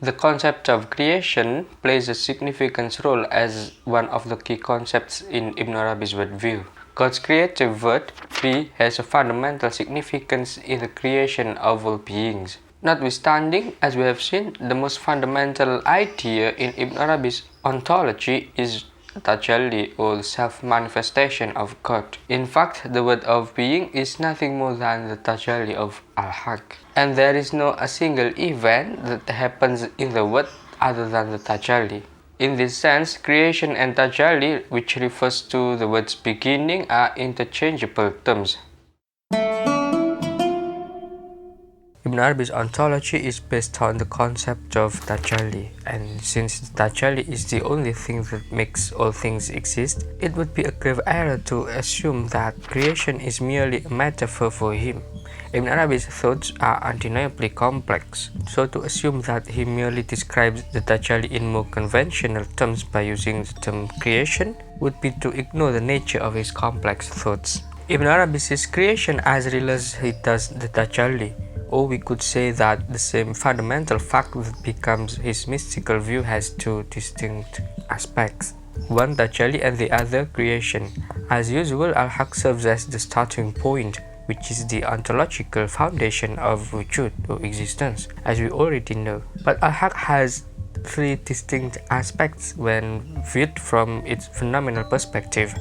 The concept of creation plays a significant role as one of the key concepts in Ibn Arabi's worldview. God's creative word, "be," has a fundamental significance in the creation of all beings. Notwithstanding, as we have seen, the most fundamental idea in Ibn Arabi's ontology is tajalli, or self-manifestation of God. In fact, the word of being is nothing more than the tajalli of Al-Haq. And there is no a single event that happens in the word other than the tajalli. In this sense, creation and tajalli, which refers to the word's beginning, are interchangeable terms. Ibn Arabi's ontology is based on the concept of tajalli, and since tajalli is the only thing that makes all things exist, it would be a grave error to assume that creation is merely a metaphor for him. Ibn Arabi's thoughts are undeniably complex, so to assume that he merely describes the tajalli in more conventional terms by using the term creation would be to ignore the nature of his complex thoughts. Ibn Arabi sees creation as real as he does the tajalli. Or we could say that the same fundamental fact that becomes his mystical view has two distinct aspects, one tajalli and the other creation. As usual, Al-Haq serves as the starting point, which is the ontological foundation of wujud or existence, as we already know. But Al-Haq has three distinct aspects when viewed from its phenomenal perspective.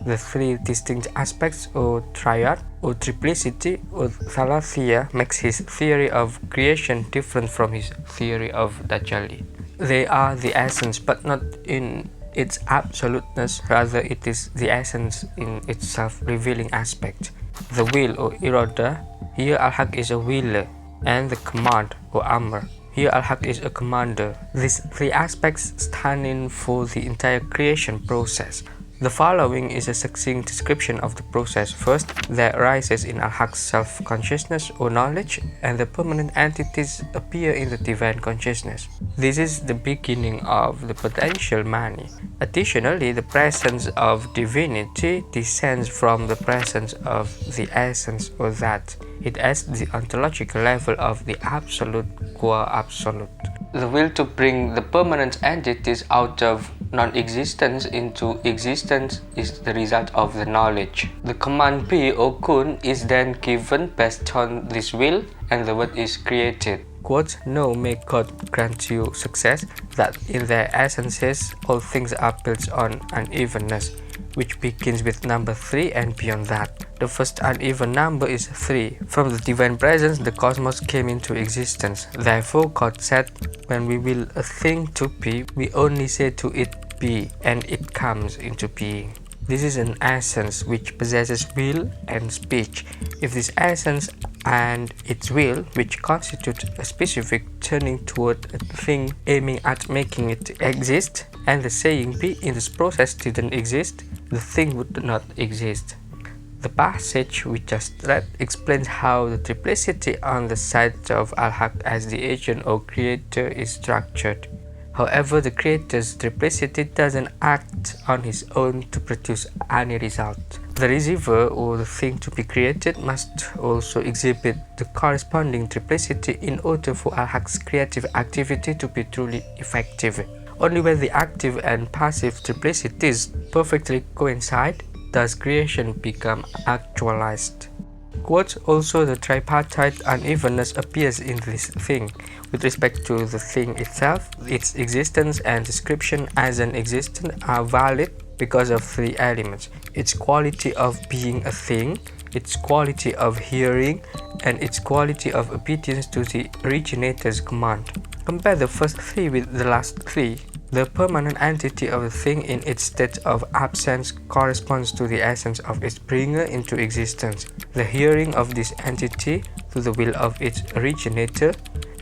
The three distinct aspects, or triad, or triplicity, or thalathia, makes his theory of creation different from his theory of tajalli. They are the essence, but not in its absoluteness, rather it is the essence in its self-revealing aspect. The will, or irada, here Al-Haq is a willer, and the command, or amr, here Al-Haq is a commander. These three aspects stand in for the entire creation process. The following is a succinct description of the process. First, there arises in Al-Haq's self-consciousness or knowledge, and the permanent entities appear in the divine consciousness. This is the beginning of the potential mani. Additionally, the presence of divinity descends from the presence of the essence, or that. It adds the ontological level of the absolute qua absolute. The will to bring the permanent entities out of non-existence into existence is the result of the knowledge. The command be, or kun, is then given based on this will, and the word is created. Quote, "No, may God grant you success, that in their essences all things are built on unevenness, which begins with number 3 and beyond that. The first uneven number is 3. From the divine presence, the cosmos came into existence. Therefore, God said, when we will a thing to be, we only say to it be, and it comes into being." This is an essence which possesses will and speech. If this essence and its will, which constitute a specific turning toward a thing aiming at making it exist, and the saying be in this process didn't exist, the thing would not exist. The passage we just read explains how the triplicity on the side of Al-Haq as the agent or creator is structured. However, the creator's triplicity doesn't act on his own to produce any result. The receiver, or the thing to be created, must also exhibit the corresponding triplicity in order for Al-Haq's creative activity to be truly effective. Only when the active and passive triplicities perfectly coincide does creation become actualized. Quote, "Also the tripartite unevenness appears in this thing. With respect to the thing itself, its existence and description as an existence are valid because of three elements: its quality of being a thing, its quality of hearing, and its quality of obedience to the originator's command." Compare the first three with the last three. The permanent entity of a thing in its state of absence corresponds to the essence of its bringer into existence, the hearing of this entity to the will of its originator,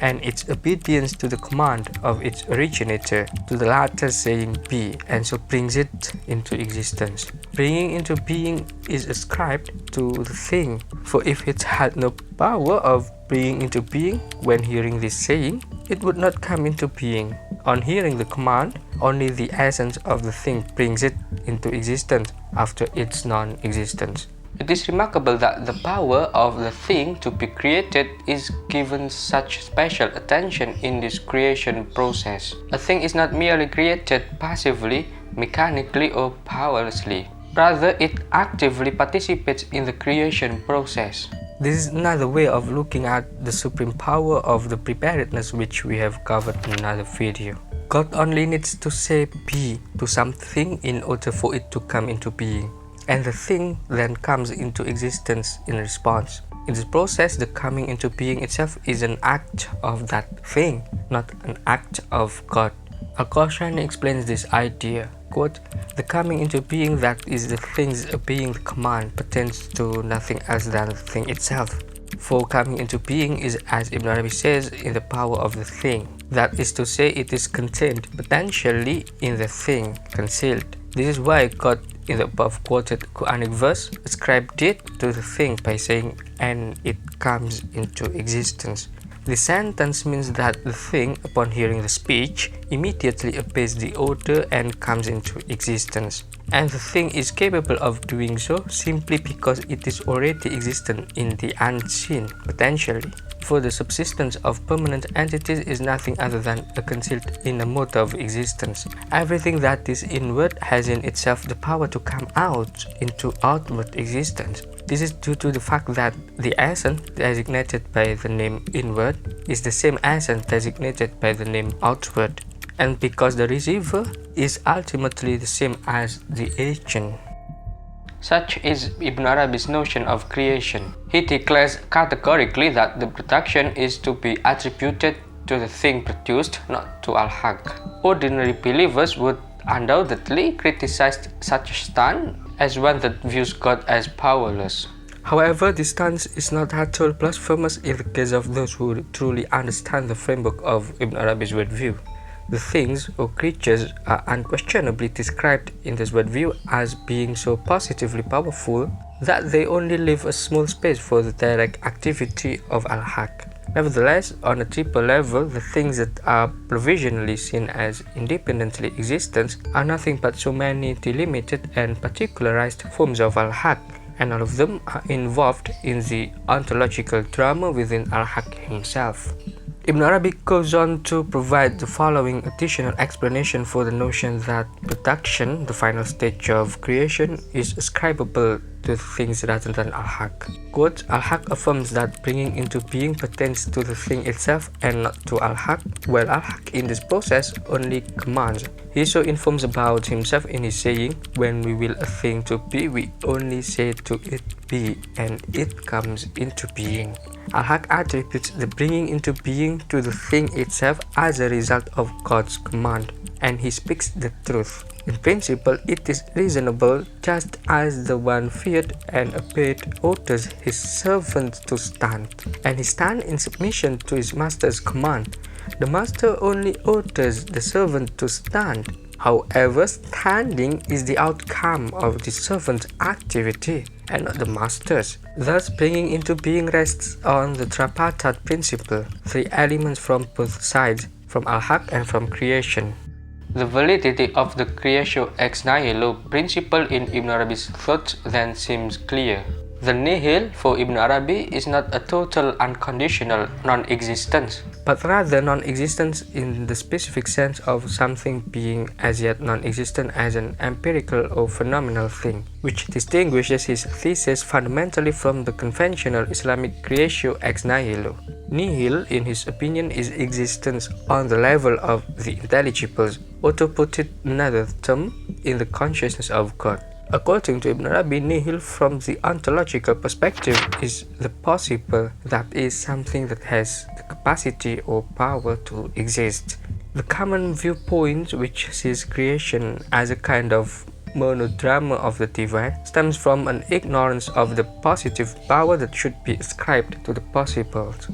and its obedience to the command of its originator, to the latter saying be, and so brings it into existence. Bringing into being is ascribed to the thing, for if it had no power of bringing into being when hearing this saying, it would not come into being. On hearing the command, only the essence of the thing brings it into existence after its non-existence. It is remarkable that the power of the thing to be created is given such special attention in this creation process. A thing is not merely created passively, mechanically, or powerlessly. Rather, it actively participates in the creation process. This is another way of looking at the supreme power of the preparedness which we have covered in another video. God only needs to say be to something in order for it to come into being, and the thing then comes into existence in response. In this process, the coming into being itself is an act of that thing, not an act of God. Al-Qashani explains this idea. Quote, the coming into being that is the thing's being command pertains to nothing else than the thing itself. For coming into being is, as Ibn Arabi says, in the power of the thing. That is to say, it is contained potentially in the thing, concealed. This is why God, in the above quoted Quranic verse, ascribed it to the thing by saying, and it comes into existence. The sentence means that the thing, upon hearing the speech, immediately obeys the order and comes into existence. And the thing is capable of doing so simply because it is already existent in the unseen, potentially. For the subsistence of permanent entities is nothing other than a concealed inner mode of existence. Everything that is inward has in itself the power to come out into outward existence. This is due to the fact that the essence designated by the name inward is the same essence designated by the name outward, and because the receiver is ultimately the same as the agent. Such is Ibn Arabi's notion of creation. He declares categorically that the production is to be attributed to the thing produced, not to Al-Haq. Ordinary believers would undoubtedly criticize such a stance as one that views God as powerless. However, this stance is not at all blasphemous in the case of those who truly understand the framework of Ibn Arabi's worldview. The things or creatures are unquestionably described in this worldview as being so positively powerful that they only leave a small space for the direct activity of Al-Haq. Nevertheless, on a deeper level, the things that are provisionally seen as independently existent are nothing but so many delimited and particularized forms of Al-Haq, and all of them are involved in the ontological drama within Al-Haq himself. Ibn Arabi goes on to provide the following additional explanation for the notion that production, the final stage of creation, is ascribable to things rather than Al-Haq. Quote, Al-Haq affirms that bringing into being pertains to the thing itself and not to Al-Haq, while Al-Haq in this process only commands. He so informs about himself in his saying, when we will a thing to be, we only say to it be, and it comes into being. Al-Haq attributes the bringing into being to the thing itself as a result of God's command, and he speaks the truth. In principle, it is reasonable, just as the one feared and obeyed orders his servant to stand, and he stands in submission to his master's command. The master only orders the servant to stand. However, standing is the outcome of the servant's activity and not the master's. Thus, bringing into being rests on the tripartite principle, three elements from both sides, from Al-Haq and from creation. The validity of the creatio ex nihilo principle in Ibn Arabi's thought then seems clear. The nihil for Ibn Arabi is not a total unconditional non-existence, but rather non-existence in the specific sense of something being as yet non-existent as an empirical or phenomenal thing, which distinguishes his thesis fundamentally from the conventional Islamic creatio ex nihilo. Nihil, in his opinion, is existence on the level of the intelligibles, or to put it another term, in the consciousness of God. According to Ibn Arabi, nihil from the ontological perspective is the possible, that is, something that has the capacity or power to exist. The common viewpoint, which sees creation as a kind of monodrama of the divine, stems from an ignorance of the positive power that should be ascribed to the possibles.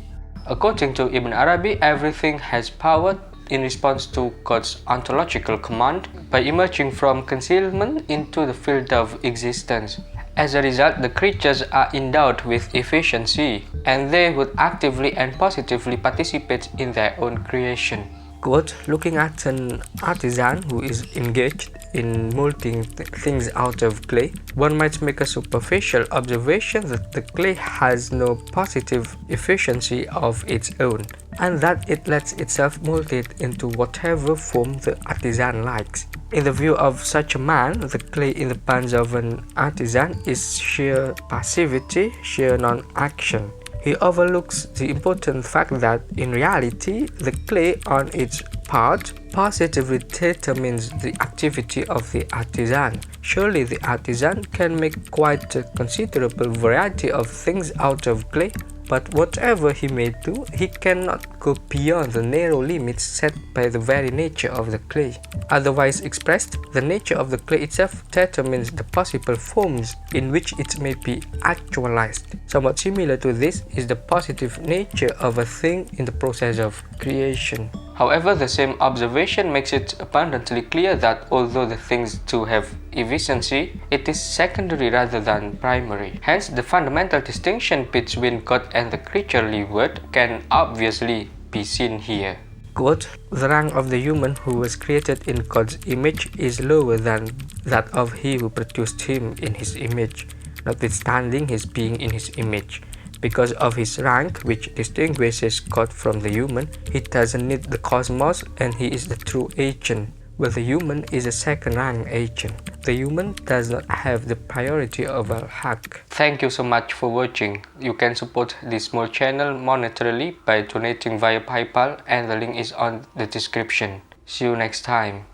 According to Ibn Arabi, everything has power in response to God's ontological command by emerging from concealment into the field of existence. As a result, the creatures are endowed with efficiency, and they would actively and positively participate in their own creation. Quote, looking at an artisan who is engaged in molding things out of clay, one might make a superficial observation that the clay has no positive efficiency of its own, and that it lets itself mold it into whatever form the artisan likes. In the view of such a man, the clay in the hands of an artisan is sheer passivity, sheer non-action. He overlooks the important fact that, in reality, the clay on its part positively determines the activity of the artisan. Surely the artisan can make quite a considerable variety of things out of clay, but whatever he may do, he cannot go beyond the narrow limits set by the very nature of the clay. Otherwise expressed, the nature of the clay itself determines the possible forms in which it may be actualized. Somewhat similar to this is the positive nature of a thing in the process of creation. However, the same observation makes it abundantly clear that although the things do have efficiency, it is secondary rather than primary. Hence, the fundamental distinction between God and the creaturely world can obviously be seen here. Quote, "The rank of the human who was created in God's image is lower than that of he who produced him in his image, notwithstanding his being in his image. Because of his rank, which distinguishes God from the human, he doesn't need the cosmos and he is the true agent, while the human is a second-rank agent. The human does not have the priority over Hak." Thank you so much for watching. You can support this small channel monetarily by donating via PayPal, and the link is on the description. See you next time.